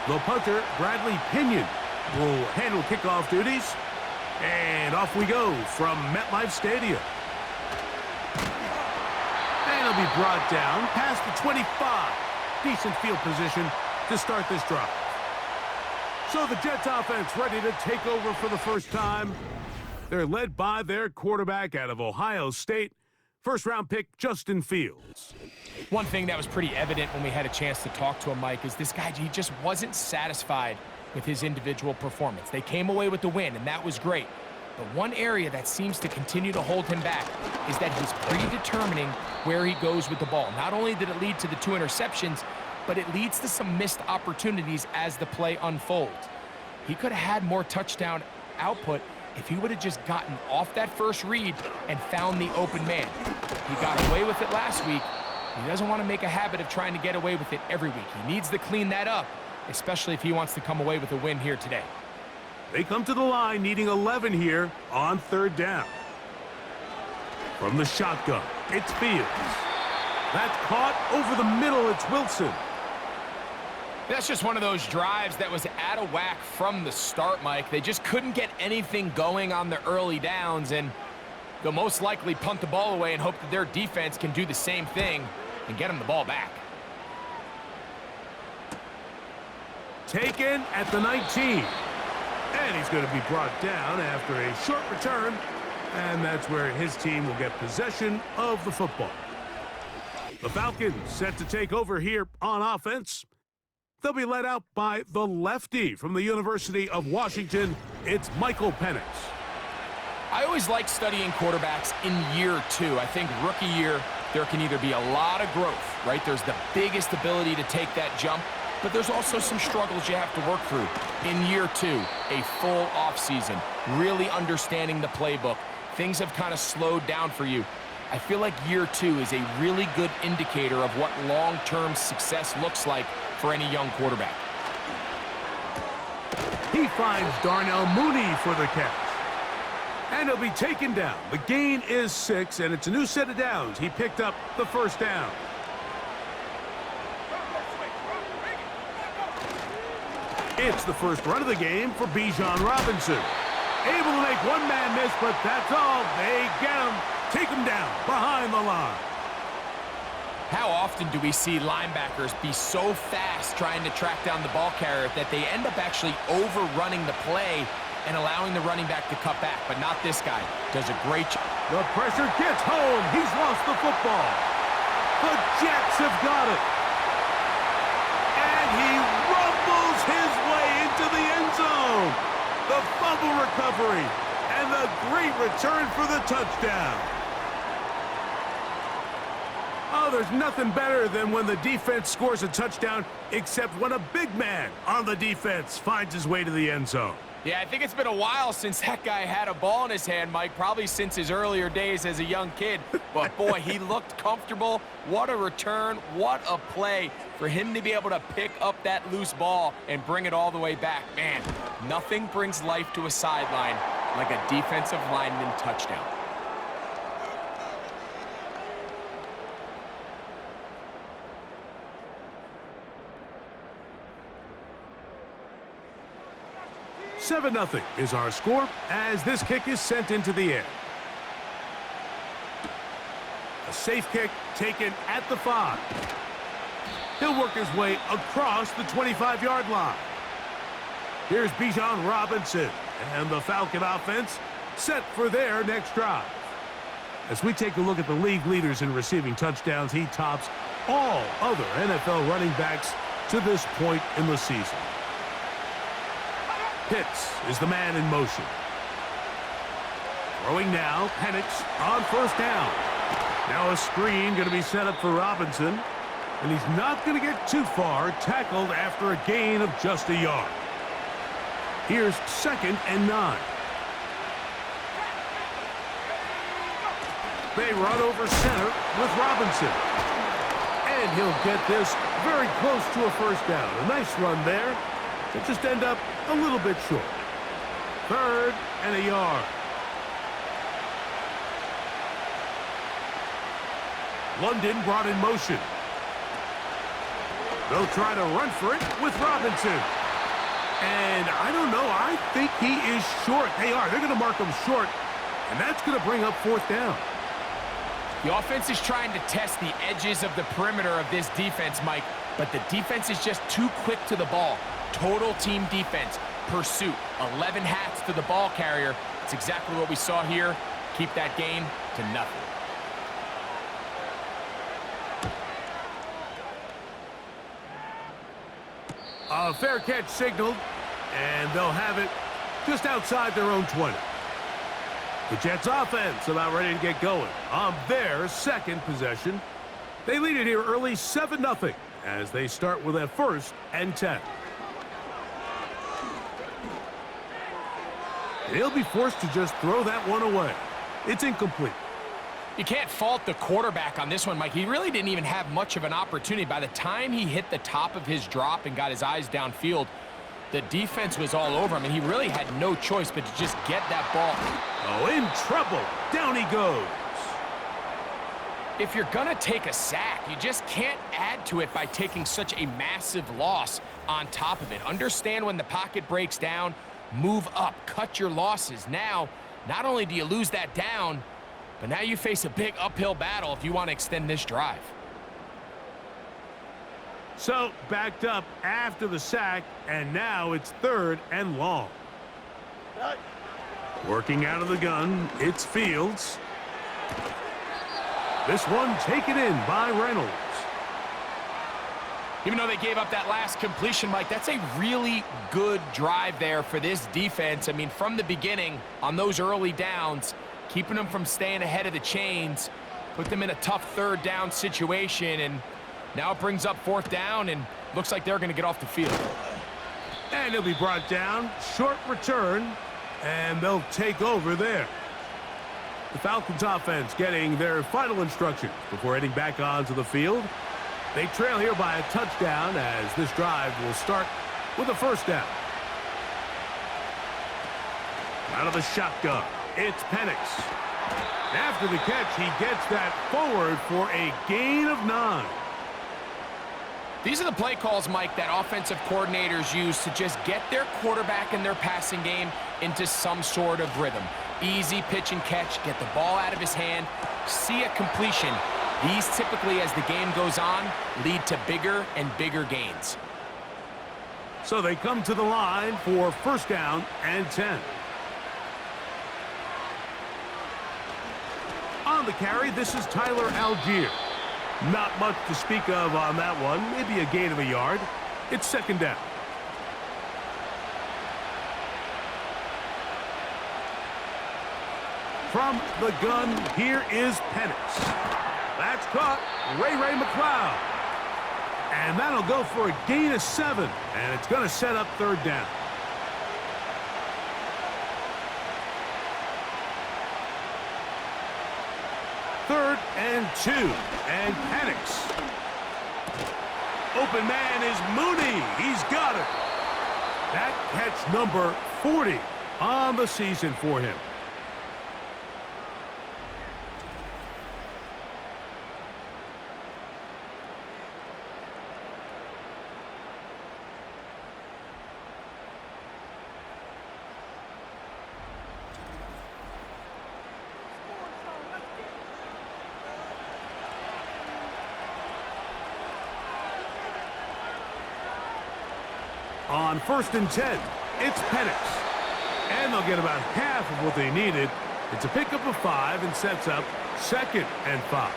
The punter, Bradley Pinion, will handle kickoff duties. And off we go from MetLife Stadium. And he'll be brought down past the 25. Decent field position to start this drive. So the Jets offense ready to take over for the first time. They're led by their quarterback out of Ohio State, first-round pick Justin Fields. One thing that was pretty evident when we had a chance to talk to him, Mike, is this guy, he just wasn't satisfied with his individual performance. They came away with the win, and that was great. But one area that seems to continue to hold him back is that he's predetermining where he goes with the ball. Not only did it lead to the 2 interceptions, but it leads to some missed opportunities as the play unfolds. He could have had more touchdown output if he would have just gotten off that first read and found the open man. He got away with it last week. He doesn't want to make a habit of trying to get away with it every week. He needs to clean that up, especially if he wants to come away with a win here today. They come to the line needing 11 here on 3rd down. From the shotgun, it's Fields. That's caught over the middle. It's Wilson. That's just one of those drives that was out of whack from the start, Mike. They just couldn't get anything going on the early downs, and they'll most likely punt the ball away and hope that their defense can do the same thing and get them the ball back. Taken at the 19. And he's going to be brought down after a short return, and that's where his team will get possession of the football. The Falcons set to take over here on offense. They'll be led out by the lefty from the University of Washington. It's Michael Penix. I always like studying quarterbacks in year 2. I think rookie year, there can either be a lot of growth, right? There's the biggest ability to take that jump, but there's also some struggles you have to work through. In year 2, a full offseason, really understanding the playbook. Things have kind of slowed down for you. I feel like year 2 is a really good indicator of what long-term success looks like for any young quarterback. He finds Darnell Mooney for the catch. And he'll be taken down. The gain is 6, and it's a new set of downs. He picked up the first down. It's the first run of the game for Bijan Robinson. Able to make one man miss, but that's all. They get him, take him down behind the line. How often do we see linebackers be so fast trying to track down the ball carrier that they end up actually overrunning the play and allowing the running back to cut back? But not this guy. Does a great job. The pressure gets home. He's lost the football. The Jets have got it. And he rumbles his way into the end zone. The fumble recovery and the great return for the touchdown. Oh, there's nothing better than when the defense scores a touchdown, except when a big man on the defense finds his way to the end zone. Yeah, I think it's been a while since that guy had a ball in his hand, Mike, probably since his earlier days as a young kid. But, boy, he looked comfortable. What a return. What a play for him to be able to pick up that loose ball and bring it all the way back. Man, nothing brings life to a sideline like a defensive lineman touchdown. Seven 0 is our score as this kick is sent into the air. A safe kick taken at the 5. He'll work his way across the 25-yard line. Here's Bijan Robinson and the Falcon offense set for their next drive. As we take a look at the league leaders in receiving touchdowns, he tops all other NFL running backs to this point in the season. Pitts is the man in motion. Throwing now, Penix on first down. Now a screen going to be set up for Robinson, and he's not going to get too far, tackled after a gain of just a yard. Here's 2nd and 9. They run over center with Robinson. And he'll get this very close to a first down. A nice run there. It just end up a little bit short. 3rd and a yard. London brought in motion. They'll try to run for it with Robinson. And I don't know, I think he is short. They are. They're going to mark him short, and that's going to bring up fourth down. The offense is trying to test the edges of the perimeter of this defense, Mike, but the defense is just too quick to the ball. Total team defense, pursuit, 11 hats to the ball carrier. It's exactly what we saw here. Keep that game to nothing. A fair catch signaled, and they'll have it just outside their own 20. The Jets offense about ready to get going on their second possession. They lead it here early 7-0 as they start with a 1st and 10. He'll be forced to just throw that one away. It's incomplete. You can't fault the quarterback on this one, Mike. He really didn't even have much of an opportunity. By the time he hit the top of his drop and got his eyes downfield, the defense was all over him, and he really had no choice but to just get that ball. Oh, in trouble. Down he goes. If you're going to take a sack, you just can't add to it by taking such a massive loss on top of it. Understand when the pocket breaks down, move up, cut your losses. Now, not only do you lose that down, but now you face a big uphill battle if you want to extend this drive. So, backed up after the sack, and now it's 3rd and long. Working out of the gun, it's Fields. This one taken in by Reynolds. Even though they gave up that last completion, Mike, that's a really good drive there for this defense. I mean, from the beginning, on those early downs, keeping them from staying ahead of the chains, put them in a tough 3rd down situation, and now it brings up 4th down, and looks like they're going to get off the field. And he'll be brought down. Short return, and they'll take over there. The Falcons offense getting their final instructions before heading back onto the field. They trail here by a touchdown as this drive will start with a 1st down. Out of the shotgun, it's Penix. After the catch, he gets that forward for a gain of 9. These are the play calls, Mike, that offensive coordinators use to just get their quarterback and their passing game into some sort of rhythm. Easy pitch and catch, get the ball out of his hand, see a completion. These typically, as the game goes on, lead to bigger and bigger gains. So they come to the line for 1st down and 10. On the carry, this is Tyler Algier. Not much to speak of on that one. Maybe a gain of a yard. It's 2nd down. From the gun, here is Penix. That's caught. Ray McLeod. And that'll go for a gain of 7. And it's going to set up 3rd down. Third and 2, and Penix. Open man is Mooney. He's got it. That catch number 40 on the season for him. On 1st and 10, it's Penix. And they'll get about half of what they needed. It's a pickup of 5 and sets up 2nd and 5.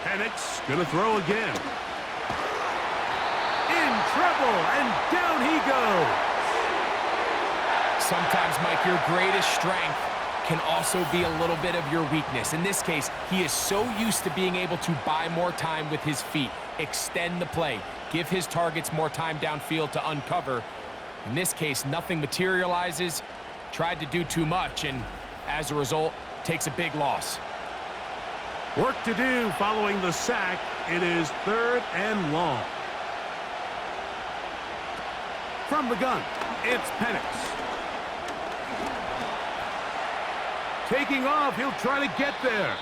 Penix gonna throw again. In trouble, and down he goes. Sometimes, Mike, your greatest strength can also be a little bit of your weakness. In this case, he is so used to being able to buy more time with his feet, extend the play, give his targets more time downfield to uncover. In this case, nothing materializes, tried to do too much, and as a result, takes a big loss. Work to do following the sack. It is 3rd and long. From the gun, it's Penix. taking off. He'll try to get there.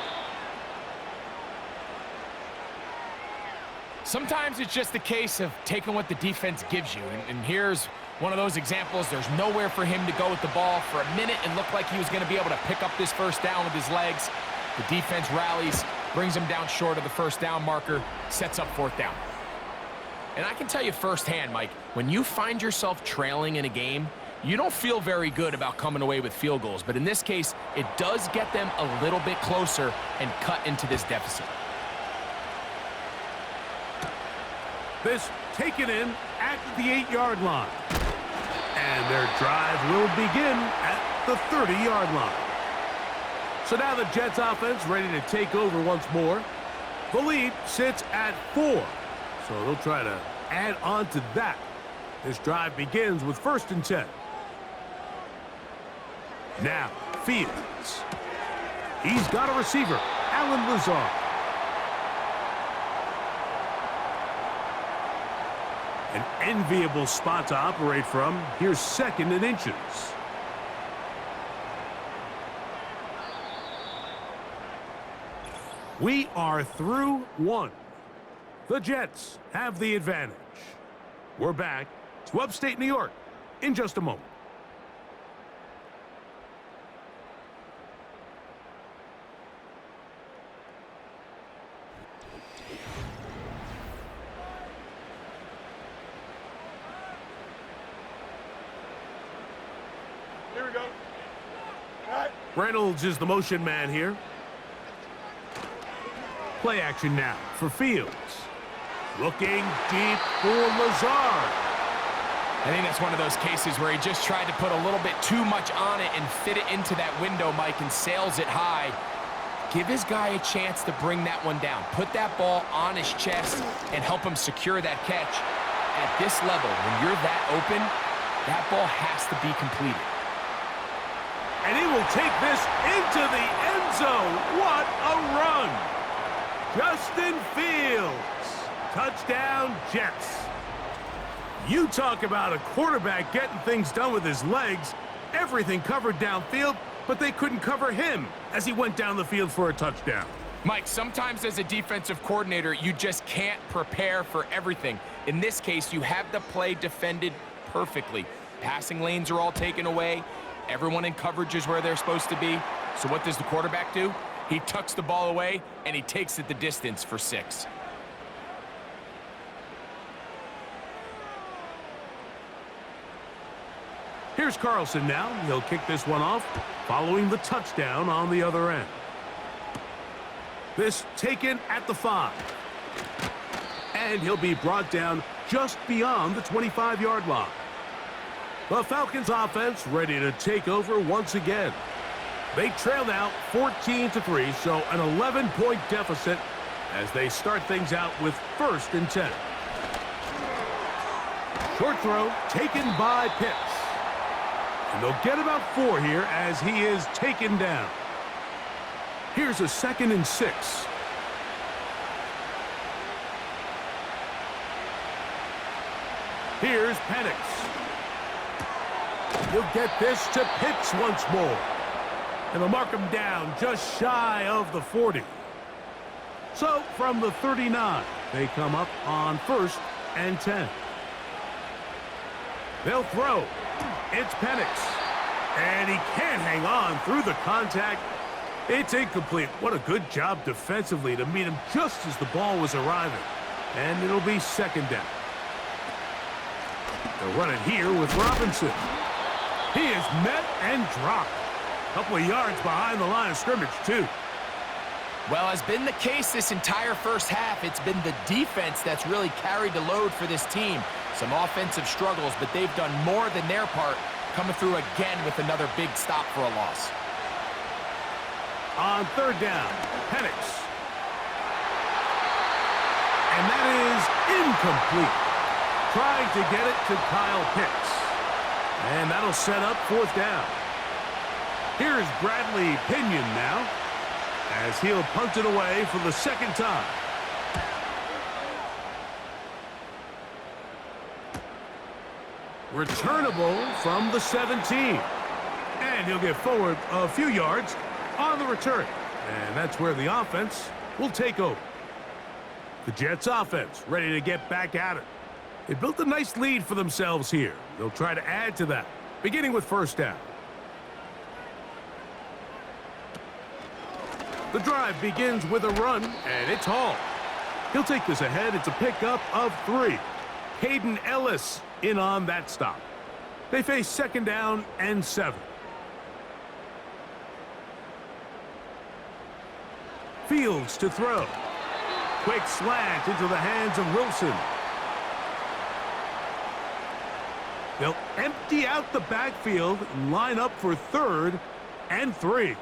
Sometimes it's just a case of taking what the defense gives you. And here's one of those examples. There's nowhere for him to go with the ball. For a minute, it looked like he was going to be able to pick up this first down with his legs. The defense rallies, brings him down short of the first down marker, sets up fourth down. And I can tell you firsthand, Mike, when you find yourself trailing in a game, you don't feel very good about coming away with field goals. But in this case, it does get them a little bit closer and cut into this deficit. This taken in at the 8-yard line. And their drive will begin at the 30-yard line. So now the Jets offense ready to take over once more. The lead sits at 4. So they'll try to add on to that. This drive begins with 1st and 10. Now, Fields. He's got a receiver, Alan Lazard. An enviable spot to operate from. Here's 2nd and inches. We are through 1. The Jets have the advantage. We're back to upstate New York in just a moment. Here we go. Reynolds is the motion man here. Play action now for Fields. Looking deep for Lazard. I think that's one of those cases where he just tried to put a little bit too much on it and fit it into that window, Mike, and sails it high. Give his guy a chance to bring that one down. Put that ball on his chest and help him secure that catch. At this level, when you're that open, that ball has to be completed. And he will take this into the end zone. What a run! Justin Fields. Touchdown, Jets. You talk about a quarterback getting things done with his legs. Everything covered downfield, but they couldn't cover him as he went down the field for a touchdown. Mike, sometimes as a defensive coordinator, you just can't prepare for everything. In this case, you have the play defended perfectly. Passing lanes are all taken away. Everyone in coverage is where they're supposed to be. So what does the quarterback do? He tucks the ball away, and he takes it the distance for 6. Here's Carlson now. He'll kick this one off, following the touchdown on the other end. This taken at the 5. And he'll be brought down just beyond the 25-yard line. The Falcons offense ready to take over once again. They trail now 14-3, so an 11-point deficit as they start things out with 1st and 10. Short throw taken by Pitts. And they'll get about 4 here as he is taken down. Here's a 2nd and 6. Here's Penix. He'll get this to Pitts once more. And they'll mark him down just shy of the 40. So from the 39, they come up on 1st and 10. They'll throw. It's Penix. And he can't hang on through the contact. It's incomplete. What a good job defensively to meet him just as the ball was arriving. And it'll be 2nd down. They'll run it here with Robinson. He is met and dropped. A couple of yards behind the line of scrimmage, too. Well, as been the case this entire first half, it's been the defense that's really carried the load for this team. Some offensive struggles, but they've done more than their part, coming through again with another big stop for a loss. On 3rd down, Penix. And that is incomplete. Trying to get it to Kyle Pitts. And that'll set up 4th down. Here's Bradley Pinion now, as he'll punt it away for the 2nd time. Returnable from the 17. And he'll get forward a few yards on the return. And that's where the offense will take over. The Jets offense ready to get back at it. They built a nice lead for themselves here. They'll try to add to that, beginning with first down. The drive begins with a run, and it's Hall. He'll take this ahead. It's a pickup of 3. Hayden Ellis in on that stop. They face second down and 7. Fields to throw. Quick slant into the hands of Wilson. They'll empty out the backfield and line up for 3rd and 3.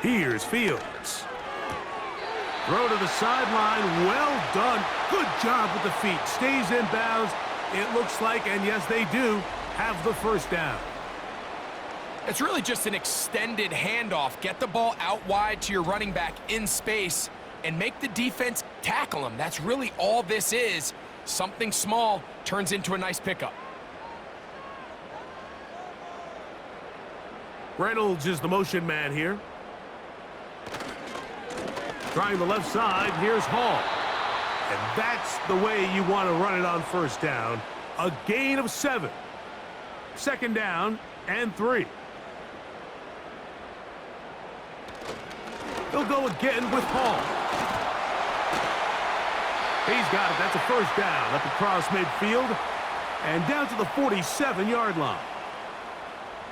Here's Fields. Throw to the sideline. Well done. Good job with the feet. Stays in bounds. It looks like, and yes, they do, have the first down. It's really just an extended handoff. Get the ball out wide to your running back in space and make the defense tackle him. That's really all this is. Something small turns into a nice pickup. Reynolds is the motion man here. Trying the left side, here's Hall. And that's the way you want to run it on first down. A gain of 7. Second down and 3. He'll go again with Hall. He's got it. That's a first down up across midfield and down to the 47-yard line.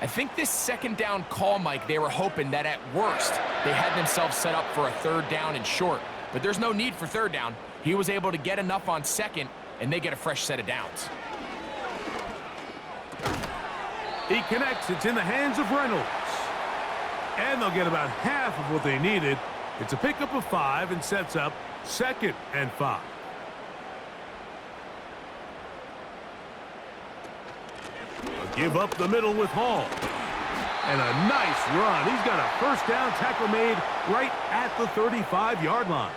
I think this second down call, Mike, they were hoping that at worst they had themselves set up for a 3rd down and short. But there's no need for 3rd down. He was able to get enough on 2nd, and they get a fresh set of downs. He connects. It's in the hands of Reynolds. And they'll get about half of what they needed. It's a pickup of 5 and sets up 2nd and 5. Give up the middle with Hall. And a nice run. He's got a first down tackle made right at the 35-yard line.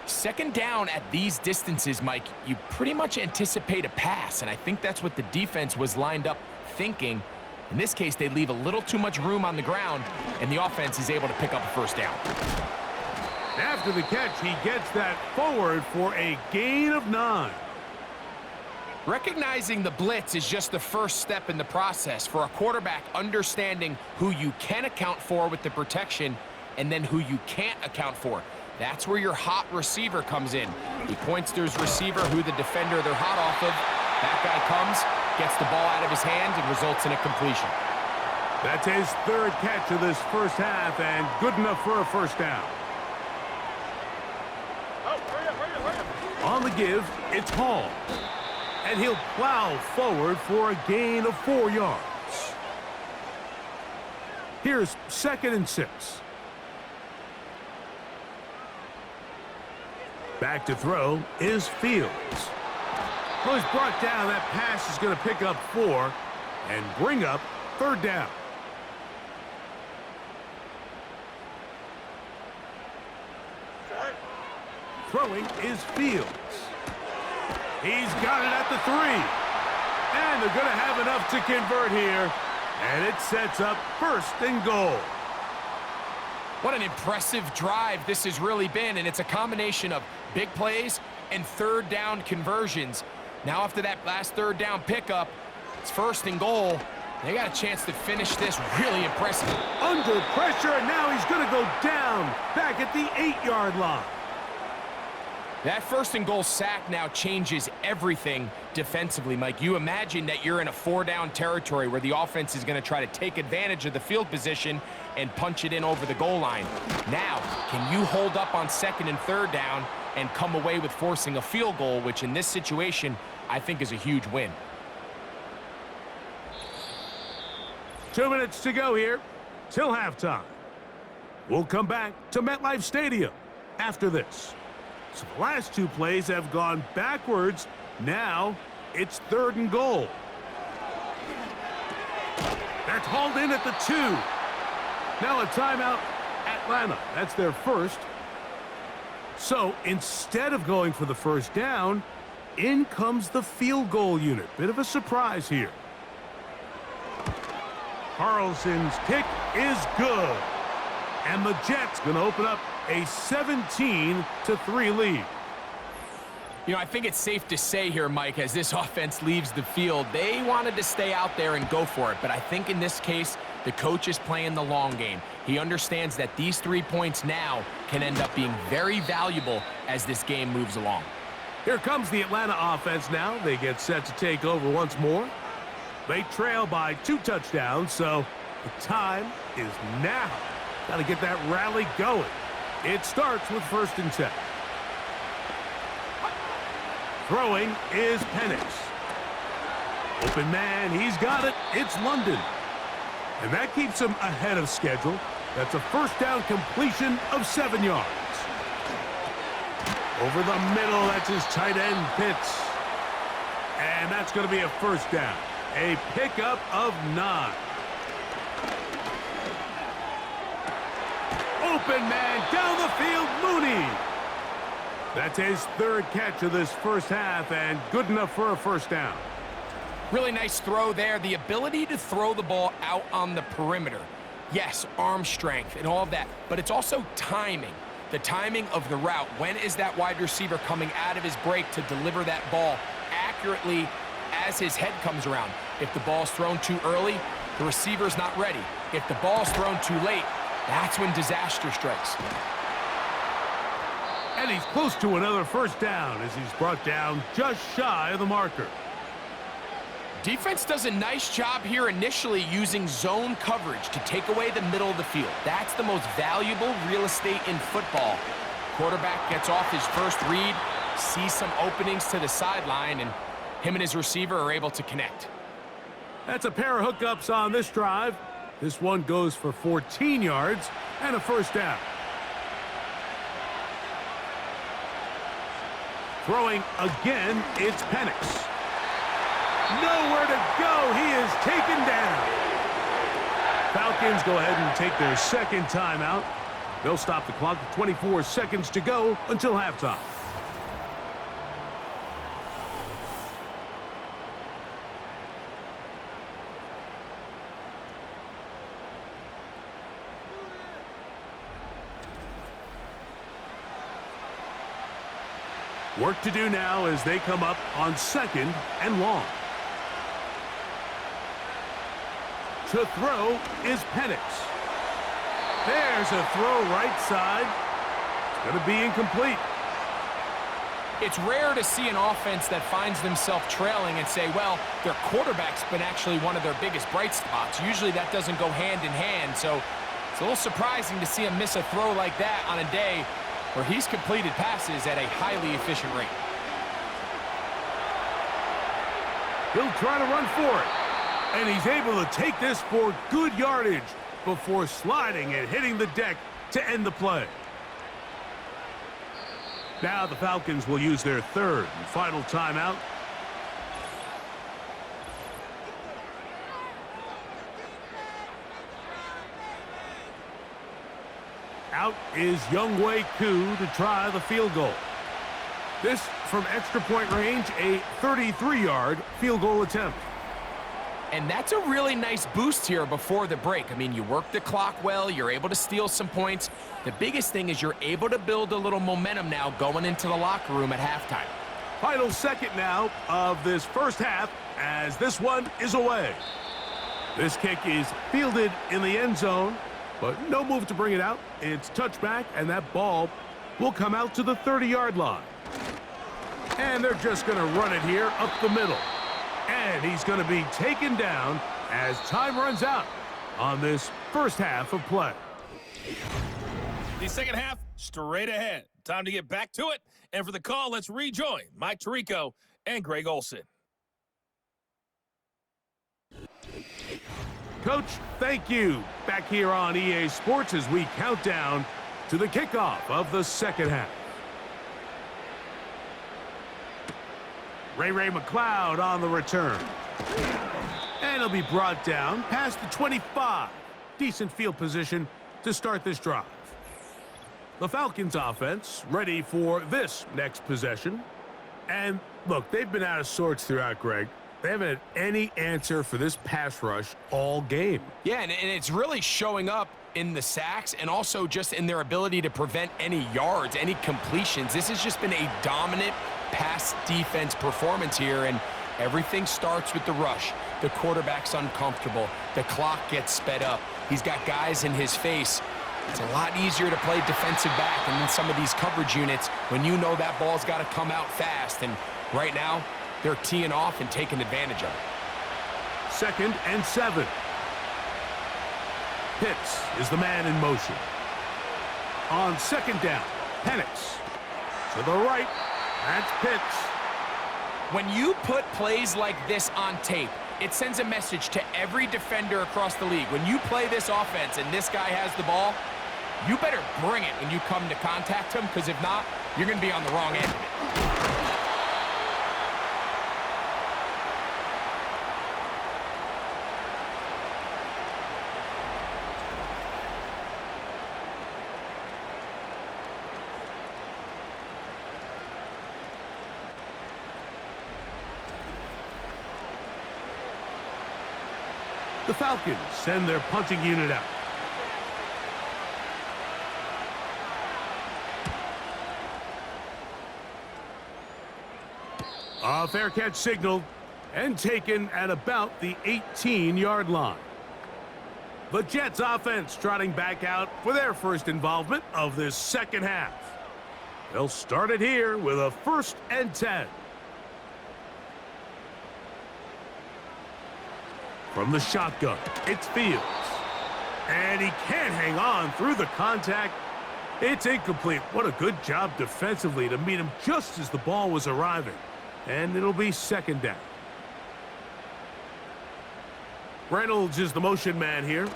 Second down at these distances, Mike, you pretty much anticipate a pass, and I think that's what the defense was lined up thinking. In this case, they leave a little too much room on the ground, and the offense is able to pick up a first down. After the catch, he gets that forward for a gain of 9. Recognizing the blitz is just the first step in the process for a quarterback, understanding who you can account for with the protection and then who you can't account for. That's where your hot receiver comes in. He points to his receiver who the defender they're hot off of. That guy comes, gets the ball out of his hand, and results in a completion. That's his 3rd catch of this first half and good enough for a first down. On the give, it's Hall. And he'll plow forward for a gain of 4 yards. Here's 2nd and 6. Back to throw is Fields. Well, he's brought down. That pass is going to pick up 4 and bring up 3rd down. Throwing is Fields. He's got it at the 3. And they're going to have enough to convert here. And it sets up 1st and goal. What an impressive drive this has really been, and it's a combination of big plays and 3rd down conversions. Now after that last 3rd down pickup, it's 1st and goal. They got a chance to finish this really impressive. Under pressure, and now he's going to go down back at the 8-yard line. That 1st and goal sack now changes everything defensively, Mike. You imagine that you're in a 4-down territory where the offense is going to try to take advantage of the field position and punch it in over the goal line. Now, can you hold up on 2nd and 3rd down and come away with forcing a field goal, which in this situation, I think is a huge win. 2 minutes to go here till halftime. We'll come back to MetLife Stadium after this. So the last 2 plays have gone backwards. Now it's 3rd and goal. That's hauled in at the 2. Now a timeout, Atlanta. That's their first. So instead of going for the first down, in comes the field goal unit. Bit of a surprise here. Carlson's kick is good. And the Jets going to open up a 17-3 lead. You know, I think it's safe to say here, Mike, as this offense leaves the field, they wanted to stay out there and go for it. But I think in this case, the coach is playing the long game. He understands that these 3 points now can end up being very valuable as this game moves along. Here comes the Atlanta offense now. They get set to take over once more. They trail by 2 touchdowns, so the time is now. Got to get that rally going. It starts with 1st and 10. Throwing is Penix. Open man, he's got it. It's London. And that keeps him ahead of schedule. That's a 1st down completion of 7 yards. Over the middle, that's his tight end, Pitts. And that's going to be a 1st down. A pickup of 9. Open man, down the field, Mooney. That's his 3rd catch of this first half, and good enough for a 1st down. Really nice throw there. The ability to throw the ball out on the perimeter. Yes, arm strength and all of that, but it's also timing. The timing of the route. When is that wide receiver coming out of his break to deliver that ball accurately as his head comes around? If the ball's thrown too early, the receiver's not ready. If the ball's thrown too late, that's when disaster strikes. And he's close to another 1st down as he's brought down just shy of the marker. Defense does a nice job here initially using zone coverage to take away the middle of the field. That's the most valuable real estate in football. Quarterback gets off his first read, sees some openings to the sideline, and him and his receiver are able to connect. That's a pair of hookups on this drive. This one goes for 14 yards and a 1st down. Throwing again, it's Penix. Nowhere to go. He is taken down. Falcons go ahead and take their 2nd timeout. They'll stop the clock with 24 seconds to go until halftime. Work to do now as they come up on 2nd and long. To throw is Penix. There's a throw right side. It's going to be incomplete. It's rare to see an offense that finds themselves trailing and say, well, their quarterback's been actually one of their biggest bright spots. Usually that doesn't go hand in hand, so it's a little surprising to see him miss a throw like that on a day where he's completed passes at a highly efficient rate. He'll try to run for it. And he's able to take this for good yardage before sliding and hitting the deck to end the play. Now the Falcons will use their 3rd and final timeout. Out is Younghoe Koo to try the field goal. This from extra point range, a 33-yard field goal attempt. And that's a really nice boost here before the break. I mean, you work the clock well, you're able to steal some points. The biggest thing is you're able to build a little momentum now going into the locker room at halftime. Final 2nd now of this first half as this one is away. This kick is fielded in the end zone, but no move to bring it out. It's touchback, and that ball will come out to the 30-yard line. And they're just going to run it here up the middle. And he's going to be taken down as time runs out on this first half of play. The 2nd half, straight ahead. Time to get back to it. And for the call, let's rejoin Mike Tirico and Greg Olson. Coach, thank you. Back here on EA Sports as we count down to the kickoff of the 2nd half. Ray McLeod on the return. And he'll be brought down past the 25. Decent field position to start this drive. The Falcons offense ready for this next possession. And look, they've been out of sorts throughout, Greg. They haven't had any answer for this pass rush all game. Yeah, and it's really showing up in the sacks and also just in their ability to prevent any yards, any completions. This has just been a dominant pass defense performance here, and everything starts with the rush. The quarterback's uncomfortable. The clock gets sped up. He's got guys in his face. It's a lot easier to play defensive back and in some of these coverage units when you know that ball's got to come out fast. And right now, they're teeing off and taking advantage of it. 2nd and 7. Pitts is the man in motion. On 2nd down, Penix to the right. That's Pitts. When you put plays like this on tape, it sends a message to every defender across the league. When you play this offense and this guy has the ball, you better bring it when you come to contact him, because if not, you're going to be on the wrong end of it. The Falcons send their punting unit out. A fair catch signaled and taken at about the 18-yard line. The Jets offense trotting back out for their first involvement of this second half. They'll start it here with a 1st and 10. From the shotgun, it's Fields. And he can't hang on through the contact. It's incomplete. What a good job defensively to meet him just as the ball was arriving. And it'll be 2nd down. Reynolds is the motion man here.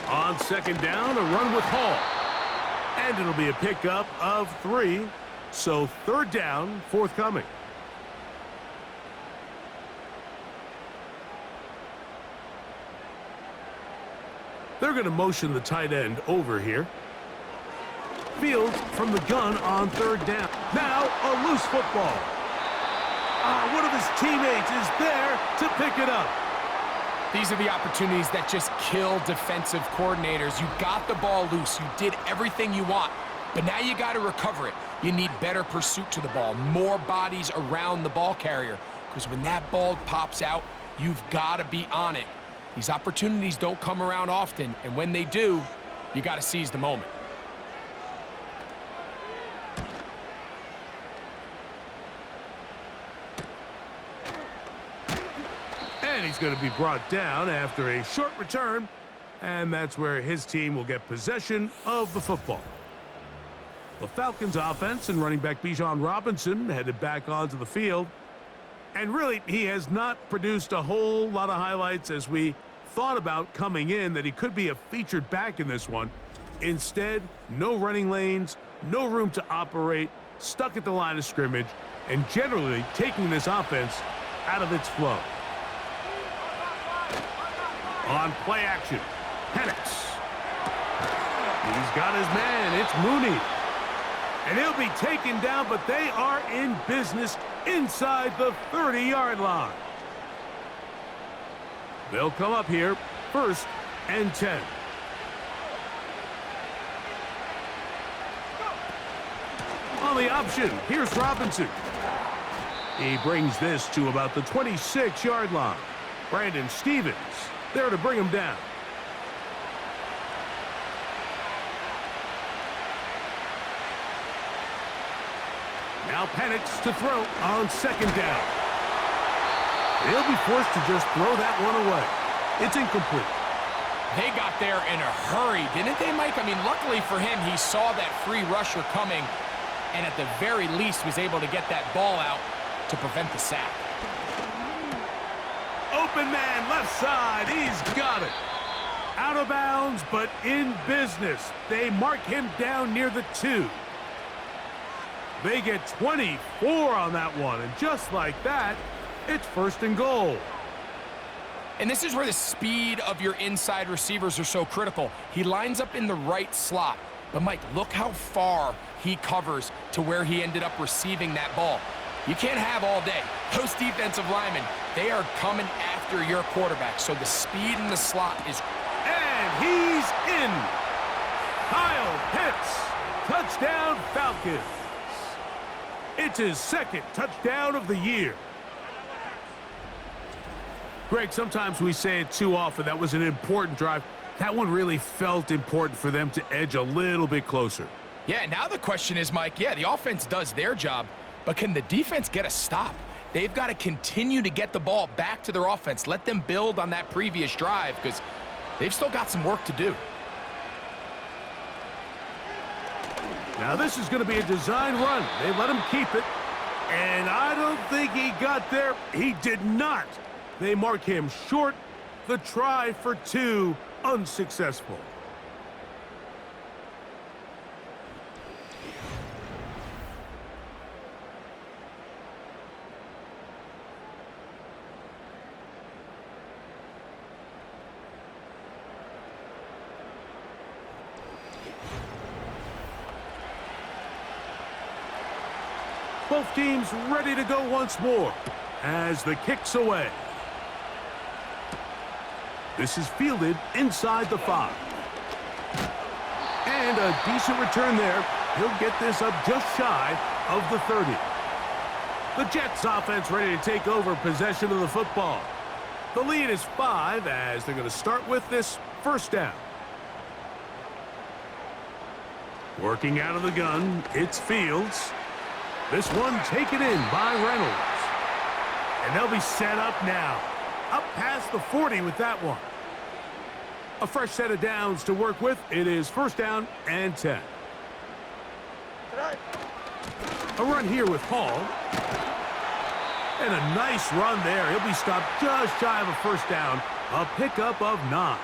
On 2nd down, a run with Hall. And it'll be a pickup of 3. So 3rd down, forthcoming. They're going to motion the tight end over here. Fields from the gun on 3rd down. Now a loose football. One of his teammates is there to pick it up. These are the opportunities that just kill defensive coordinators. You got the ball loose. You did everything you want. But now you got to recover it. You need better pursuit to the ball, more bodies around the ball carrier. Because when that ball pops out, you've got to be on it. These opportunities don't come around often, and when they do, you got to seize the moment. And he's going to be brought down after a short return, and that's where his team will get possession of the football. The Falcons offense and running back Bijan Robinson headed back onto the field. And really, he has not produced a whole lot of highlights as we thought about coming in that he could be a featured back in this one. Instead, no running lanes, no room to operate, stuck at the line of scrimmage, and generally taking this offense out of its flow. On play action, Penix. He's got his man, it's Mooney. And he'll be taken down, but they are in business inside the 30-yard line. They'll come up here, 1st and 10. On the option, here's Robinson. He brings this to about the 26-yard line. Brandon Stevens there to bring him down. Now Penix to throw on 2nd down. He'll be forced to just throw that one away. It's incomplete. They got there in a hurry, didn't they, Mike? I mean, luckily for him, he saw that free rusher coming and at the very least was able to get that ball out to prevent the sack. Open man, left side. He's got it. Out of bounds, but in business. They mark him down near the 2. They get 24 on that one, and just like that, it's 1st and goal. And this is where the speed of your inside receivers are so critical. He lines up in the right slot. But, Mike, look how far he covers to where he ended up receiving that ball. You can't have all day. Those defensive linemen, they are coming after your quarterback, so the speed in the slot is... And he's in. Kyle Pitts, touchdown Falcons. It's his second touchdown of the year. Greg, sometimes we say it too often. That was an important drive. That one really felt important for them to edge a little bit closer. Yeah, now the question is, Mike, yeah, the offense does their job, but can the defense get a stop? They've got to continue to get the ball back to their offense. Let them build on that previous drive because they've still got some work to do. Now this is going to be a design run. They let him keep it, and I don't think he got there. He did not. They mark him short. The try for 2, unsuccessful. Both teams ready to go once more as the kick's away. This is fielded inside the 5. And a decent return there. He'll get this up just shy of the 30. The Jets offense ready to take over possession of the football. The lead is 5 as they're going to start with this first down. Working out of the gun, it's Fields. This one taken in by Reynolds. And they'll be set up now. Up past the 40 with that one. A fresh set of downs to work with. It is first down and 10. A run here with Hall. And a nice run there. He'll be stopped just shy of a first down. A pickup of 9.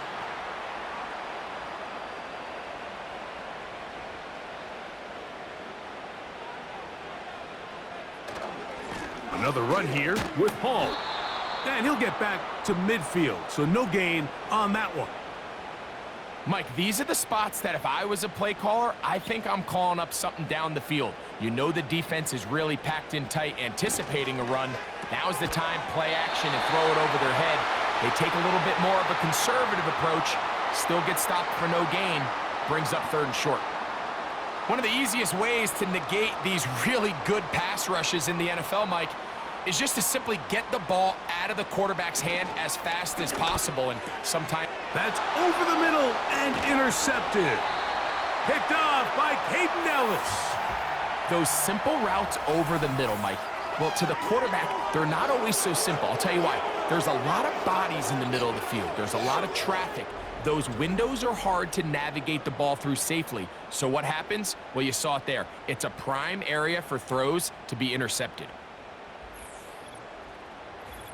Another run here with Hall. And he'll get back to midfield, so no gain on that one. Mike, these are the spots that if I was a play caller, I think I'm calling up something down the field. You know the defense is really packed in tight, anticipating a run. Now's the time, play action and throw it over their head. They take a little bit more of a conservative approach, still get stopped for no gain, brings up 3rd and short. One of the easiest ways to negate these really good pass rushes in the NFL, Mike, is just to simply get the ball out of the quarterback's hand as fast as possible. And sometimes... That's over the middle and intercepted. Picked off by Caden Ellis. Those simple routes over the middle, Mike, well, to the quarterback, they're not always so simple. I'll tell you why. There's a lot of bodies in the middle of the field. There's a lot of traffic. Those windows are hard to navigate the ball through safely. So what happens? Well, you saw it there. It's a prime area for throws to be intercepted.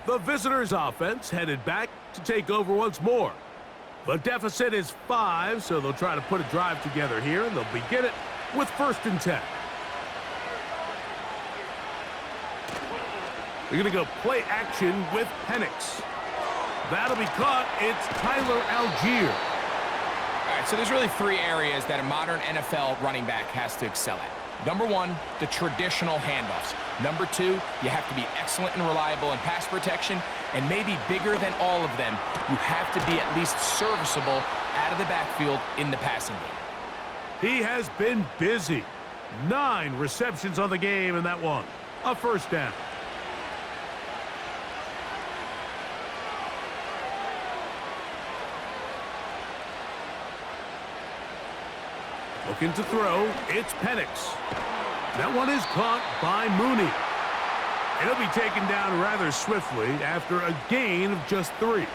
The visitors' offense headed back to take over once more. The deficit is 5, so they'll try to put a drive together here, and they'll begin it with 1st and 10. They're going to go play action with Penix. That'll be caught. It's Tyler Algier. All right, so there's really 3 areas that a modern NFL running back has to excel at. Number 1, the traditional handoffs. Number 2, you have to be excellent and reliable in pass protection. And maybe bigger than all of them, you have to be at least serviceable out of the backfield in the passing game. He has been busy. 9 receptions on the game in that one. A first down. Looking to throw, it's Penix. That one is caught by Mooney. And he'll be taken down rather swiftly after a gain of just 3.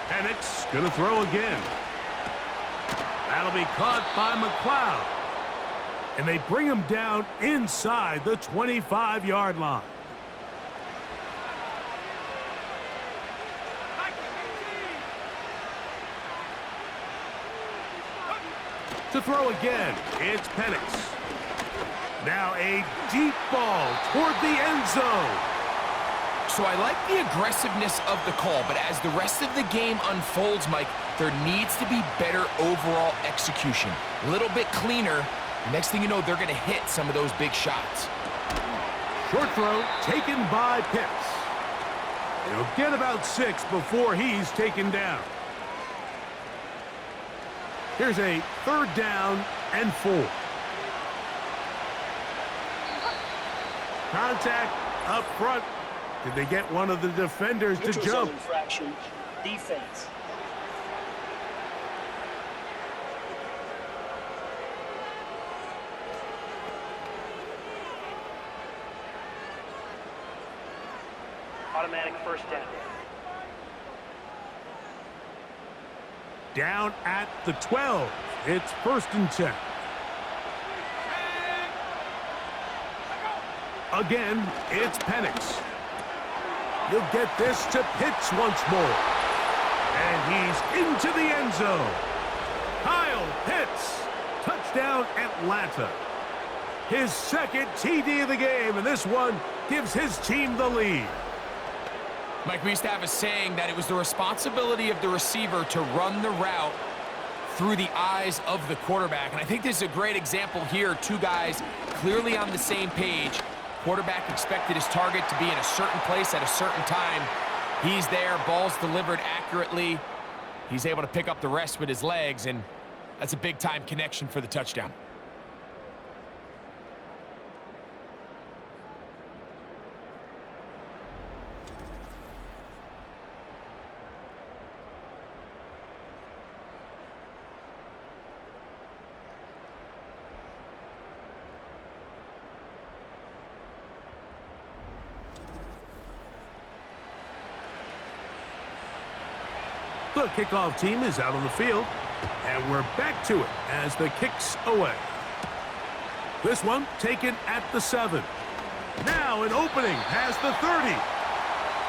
Penix gonna throw again. That'll be caught by McLeod. And they bring him down inside the 25-yard line. To throw again, it's Penix. Now a deep ball toward the end zone. So I like the aggressiveness of the call, but as the rest of the game unfolds, Mike, there needs to be better overall execution. A little bit cleaner. Next thing you know, they're going to hit some of those big shots. Short throw taken by Pitts. He'll get about 6 before he's taken down. Here's a 3rd down and 4. Contact up front. Did they get one of the defenders to Neutral jump? zone infraction, defense. Automatic first down. Down at the 12. It's 1st and 10. Again, it's Penix. He'll get this to Pitts once more. And he's into the end zone. Kyle Pitts. Touchdown, Atlanta. His 2nd TD of the game, and this one gives his team the lead. Mike, we used to have a saying that it was the responsibility of the receiver to run the route through the eyes of the quarterback. And I think this is a great example here. 2 guys clearly on the same page. Quarterback expected his target to be in a certain place at a certain time. He's there, ball's delivered accurately. He's able to pick up the rest with his legs, and that's a big-time connection for the touchdown. The kickoff team is out on the field, and we're back to it as the kick's away. This one taken at the 7. Now an opening past the 30.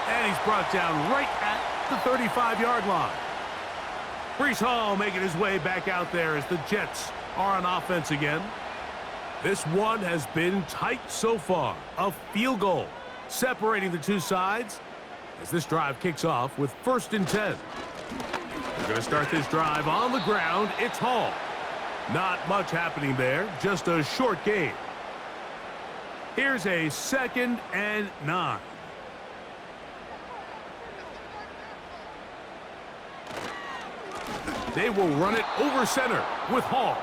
And he's brought down right at the 35-yard line. Breece Hall making his way back out there as the Jets are on offense again. This one has been tight so far. A field goal separating the 2 sides as this drive kicks off with 1st and 10. We're going to start this drive on the ground. It's Hall. Not much happening there, just a short gain. Here's a 2nd and 9. They will run it over center with Hall.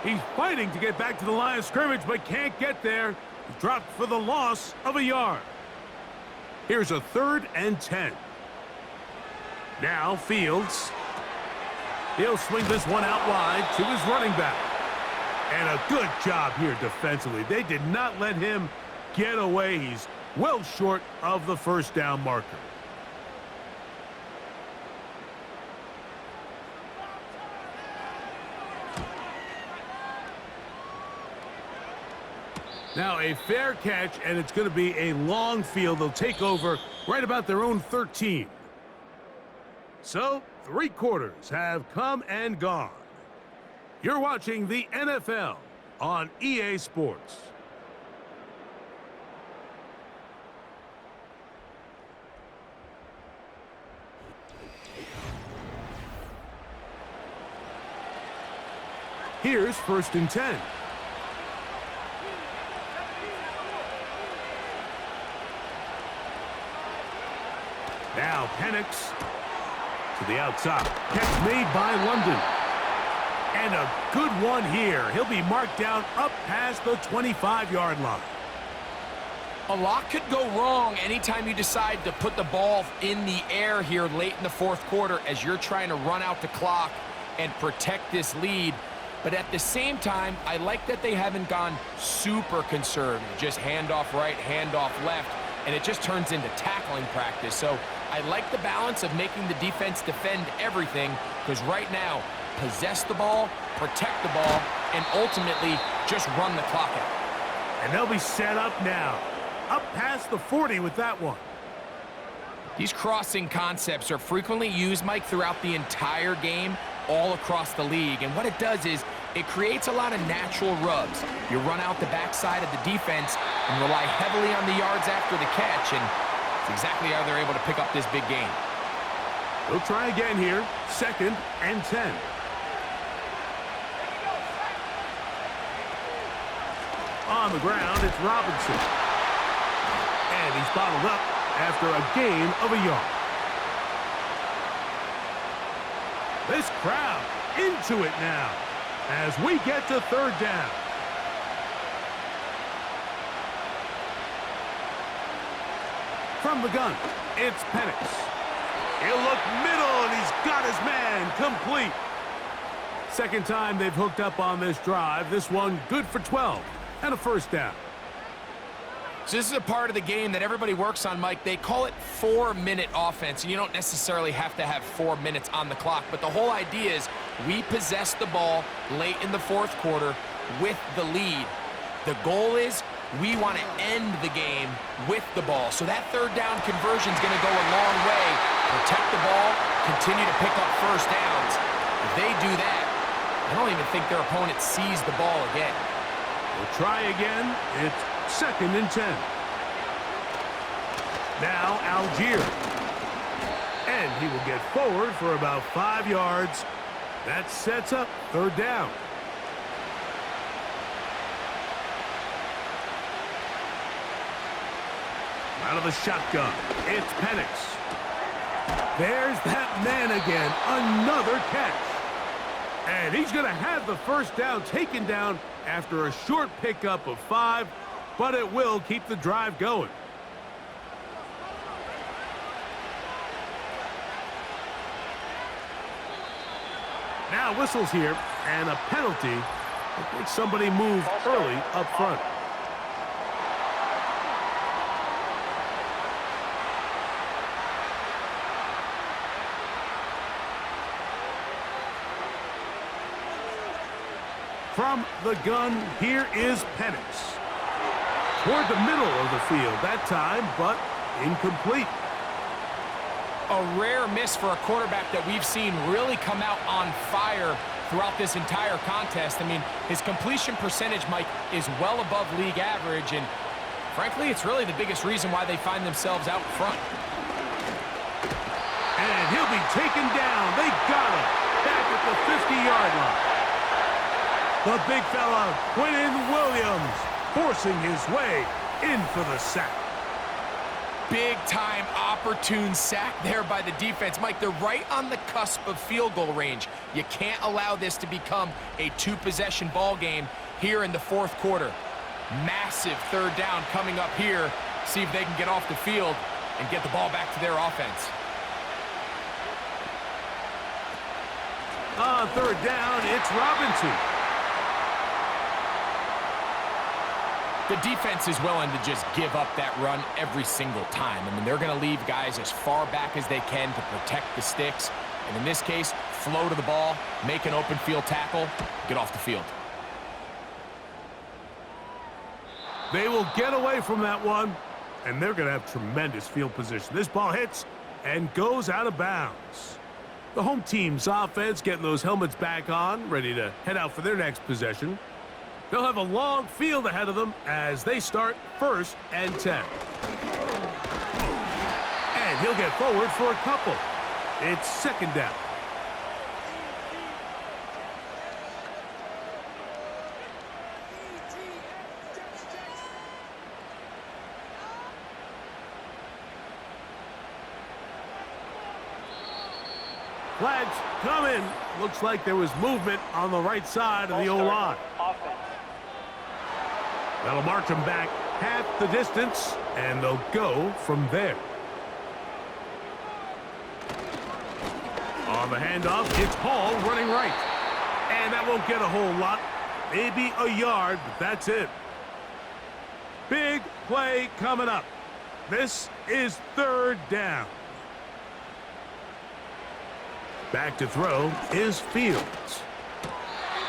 He's fighting to get back to the line of scrimmage, but can't get there. He's dropped for the loss of a yard. Here's a 3rd and 10. Now Fields. He'll swing this one out wide to his running back. And a good job here defensively. They did not let him get away. He's well short of the 1st down marker. Now a fair catch, and it's going to be a long field. They'll take over right about their own 13. So, 3 quarters have come and gone. You're watching the NFL on EA Sports. Here's 1st and 10. Now Penix to the outside. Catch made by London. And a good one here. He'll be marked down up past the 25-yard line. A lot could go wrong anytime you decide to put the ball in the air here late in the 4th quarter as you're trying to run out the clock and protect this lead. But at the same time, I like that they haven't gone super conservative. Just handoff right, handoff left, and it just turns into tackling practice. So I like the balance of making the defense defend everything, because right now, possess the ball, protect the ball, and ultimately just run the clock out. And they'll be set up now. Up past the 40 with that one. These crossing concepts are frequently used, Mike, throughout the entire game, all across the league. And what it does is it creates a lot of natural rubs. You run out the backside of the defense and rely heavily on the yards after the catch. And It's exactly how they're able to pick up this big gain. They'll try again here. 2nd and 10. On the ground, it's Robinson. And he's bottled up after a gain of a yard. This crowd into it now as we get to 3rd down. From the gun, it's Penix. He'll look middle, and he's got his man complete. 2nd time they've hooked up on this drive. This one good for 12 and a 1st down. So this is a part of the game that everybody works on, Mike. They call it 4-minute offense, and you don't necessarily have to have 4 minutes on the clock. But the whole idea is we possess the ball late in the 4th quarter with the lead. The goal is we want to end the game with the ball. So that 3rd down conversion is going to go a long way. Protect the ball, continue to pick up 1st downs. If they do that, I don't even think their opponent sees the ball again. We'll try again. It's 2nd and 10. Now Algier. And he will get forward for about 5 yards. That sets up 3rd down. Out of the shotgun, it's Penix. There's that man again. Another catch. And he's going to have the 1st down taken down after a short pickup of 5, but it will keep the drive going. Now whistles here, and a penalty. I think somebody moved early up front. From the gun, here is Penix. Toward the middle of the field that time, but incomplete. A rare miss for a quarterback that we've seen really come out on fire throughout this entire contest. I mean, his completion percentage, Mike, is well above league average, and frankly, it's really the biggest reason why they find themselves out front. And he'll be taken down. They got him back at the 50-yard line. The big fella, Quentin Williams, forcing his way in for the sack. Big-time opportune sack there by the defense. Mike, they're right on the cusp of field goal range. You can't allow this to become a 2-possession ball game here in the 4th quarter. Massive 3rd down coming up here. See if they can get off the field and get the ball back to their offense. On 3rd down, it's Robinson. The defense is willing to just give up that run every single time. I mean, they're going to leave guys as far back as they can to protect the sticks. And in this case, flow to the ball, make an open field tackle, get off the field. They will get away from that one, and they're going to have tremendous field position. This ball hits and goes out of bounds. The home team's offense getting those helmets back on, ready to head out for their next possession. They'll have a long field ahead of them as they start 1st and 10. And he'll get forward for a couple. It's 2nd down. Flags come in. Looks like there was movement on the right side of the O-line. That'll march them back half the distance, and they'll go from there. On the handoff, it's Hall running right. And that won't get a whole lot. Maybe a yard, but that's it. Big play coming up. This is 3rd down. Back to throw is Fields.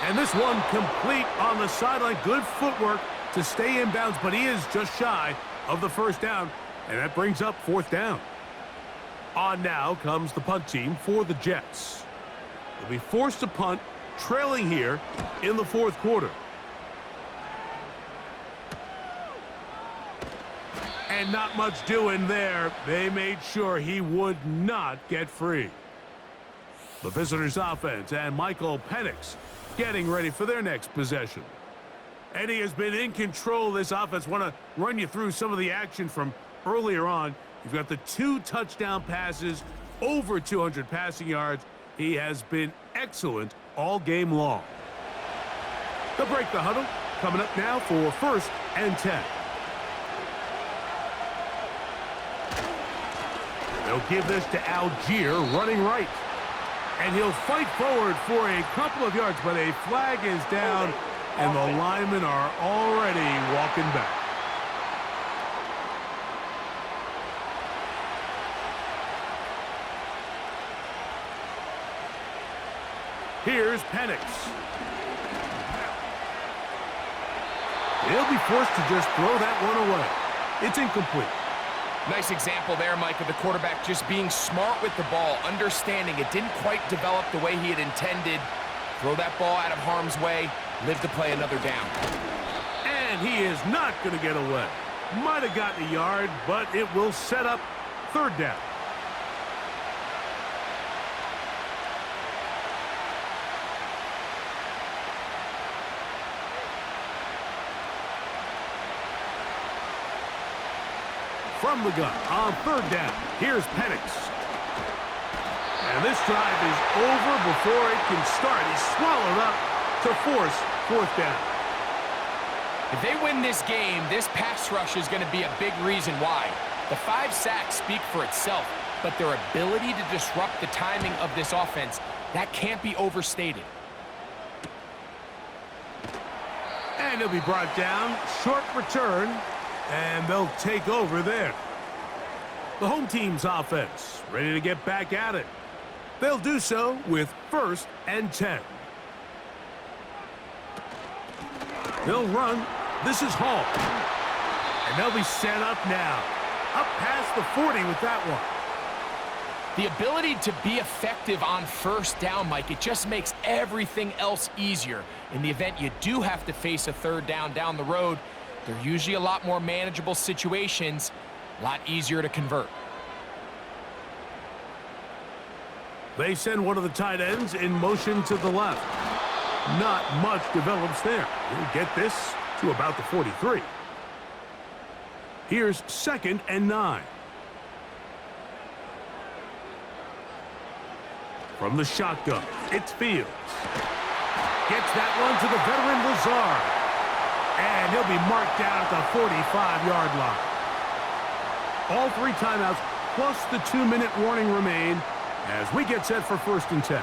And this one complete on the sideline. Good footwork to stay in bounds, but he is just shy of the 1st down, and that brings up 4th down. On now comes the punt team for the Jets. They'll be forced to punt, trailing here in the 4th quarter. And not much doing there. They made sure he would not get free. The visitors' offense and Michael Penix getting ready for their next possession. And he has been in control of this offense. Want to run you through some of the action from earlier on. You've got the 2 touchdown passes, over 200 passing yards. He has been excellent all game long. They'll break the huddle. Coming up now for 1st and 10. They'll give this to Algier running right. And he'll fight forward for a couple of yards, but a flag is down, and the linemen are already walking back. Here's Penix. He'll be forced to just throw that one away. It's incomplete. Nice example there, Mike, of the quarterback just being smart with the ball, understanding it didn't quite develop the way he had intended. Throw that ball out of harm's way, live to play another down. And he is not going to get away. Might have gotten a yard, but it will set up 3rd down. From the gun on 3rd down. Here's Penix. And this drive is over before it can start. He's swallowed up to force 4th down. If they win this game, this pass rush is going to be a big reason why. The 5 sacks speak for itself, but their ability to disrupt the timing of this offense, that can't be overstated. And he'll be brought down. Short return. And they'll take over there. The home team's offense ready to get back at it. They'll do so with 1st and 10. They'll run. This is Hall. And they'll be set up now. Up past the 40 with that one. The ability to be effective on 1st down, Mike, it just makes everything else easier. In the event you do have to face a 3rd down the road, they're usually a lot more manageable situations, a lot easier to convert. They send one of the tight ends in motion to the left. Not much develops there. He'll get this to about the 43. Here's 2nd and 9. From the shotgun, it's Fields. Gets that one to the veteran Lazard. And he'll be marked down at the 45-yard line. All 3 timeouts plus the 2-minute warning remain as we get set for 1st and 10.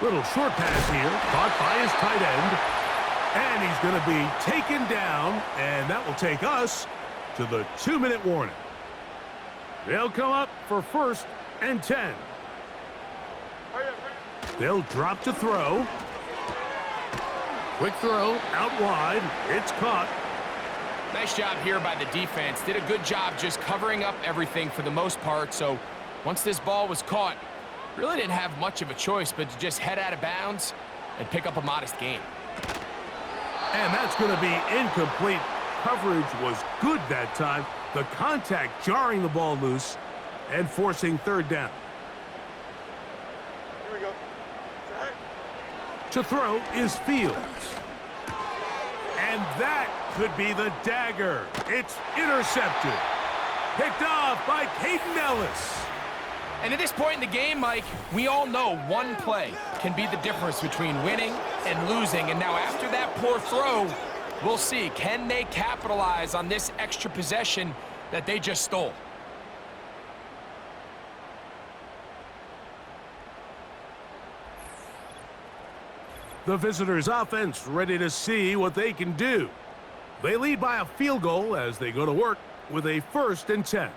Little short pass here, caught by his tight end. And he's going to be taken down, and that will take us to the 2-minute warning. They'll come up for 1st and 10. They'll drop to throw. Quick throw, out wide. It's caught. Nice job here by the defense. Did a good job just covering up everything for the most part. So once this ball was caught, really didn't have much of a choice but to just head out of bounds and pick up a modest gain. And that's going to be incomplete. Coverage was good that time. The contact jarring the ball loose and forcing 3rd down. Here we go. To throw is Fields. And that could be the dagger. It's intercepted. Picked off by Caden Ellis. And at this point in the game, Mike, we all know one play can be the difference between winning and losing. And now after that poor throw, we'll see, can they capitalize on this extra possession that they just stole? The visitors' offense ready to see what they can do. They lead by a field goal as they go to work with a 1st and 10.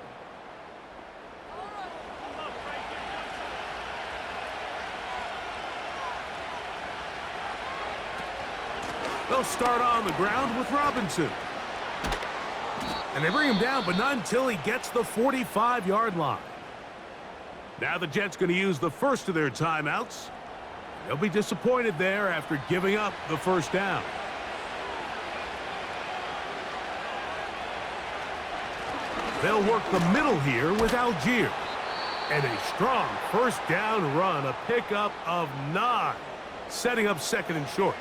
They'll start on the ground with Robinson. And they bring him down, but not until he gets the 45-yard line. Now the Jets going to use the first of their timeouts. They'll be disappointed there after giving up the 1st down. They'll work the middle here with Algier. And a strong first down run, a pickup of 9, setting up second and short.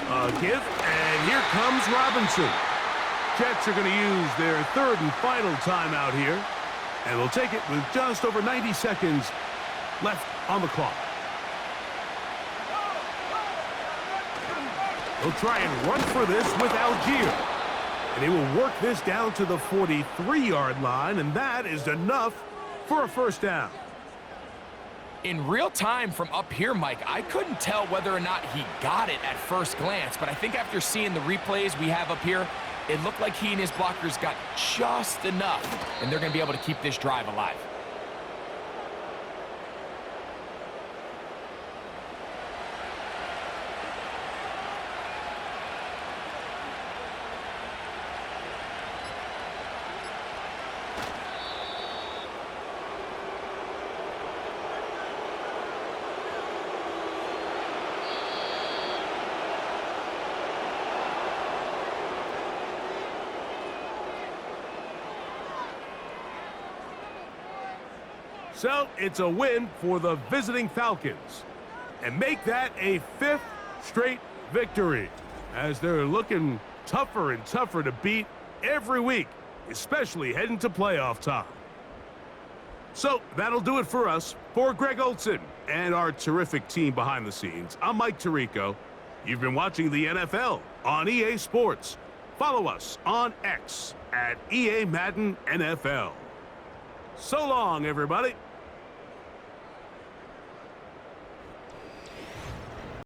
A give, and here comes Robinson. Jets are going to use their third and final timeout here, and they'll take it with just over 90 seconds left on the clock. They'll try and run for this with Algier. And he will work this down to the 43-yard line, and that is enough for a first down. In real time from up here, Mike, I couldn't tell whether or not he got it at first glance, but I think after seeing the replays we have up here, it looked like he and his blockers got just enough, and they're going to be able to keep this drive alive. So it's a win for the visiting Falcons, and make that a 5th straight victory, as they're looking tougher and tougher to beat every week, especially heading to playoff time. So that'll do it for us. For Greg Olson and our terrific team behind the scenes, I'm Mike Tirico. You've been watching the NFL on EA Sports. Follow us on X at EA Madden NFL. So long, everybody.